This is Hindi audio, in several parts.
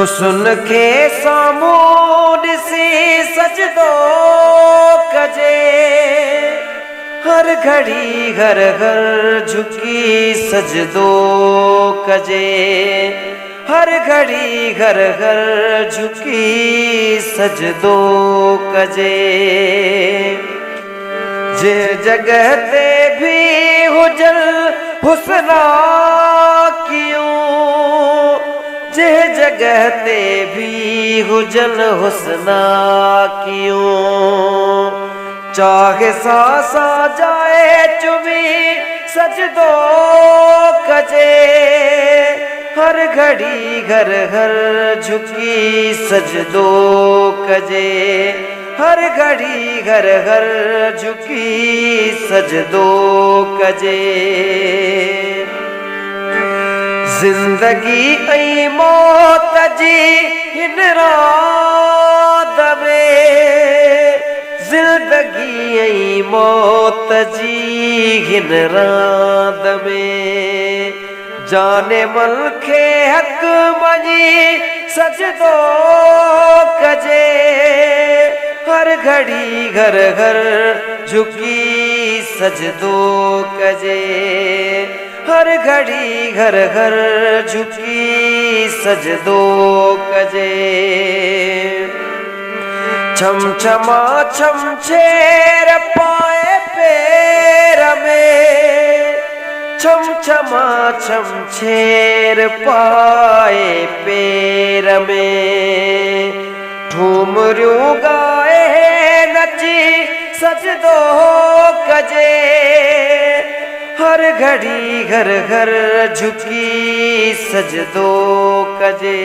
हुस्न के सामून से सजदो कजे, हर घड़ी घर घर झुकी सजदो कजे, हर घड़ी घर घर झुकी सजदो कजे। जे जगह ते भी हुजल हुस्ना क्यों, जे जगह ते भी हुजल हुस्ना क्यों, चाहे सासा जाए चुमी सजदो कजे, हर घड़ी घर घर झुकी सजदो कजे, हर घड़ी घर घर झुकी सजदो कजे। जिंदगी ऐं मौत जी हिन रात में, जिंदगी ऐं मौत जी हिन रात में, जाने मन खे हक मञी सजदो कजे, हर घड़ी घर घर झुकी सजदो कजे, हर घड़ी घर घर झुकी सजदो कजे। छम छमा छम छेर पाए पैर में, छम छमा छम छेर पाए पैर में, ठुमरियूं गाए नची सजदो कजे, हर घड़ी घर घर झुकी सजदो कजे,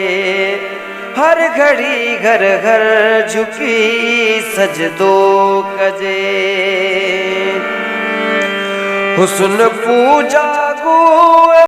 हर घड़ी घर घर झुकी सजदो कजे। हुस्न पूजा गो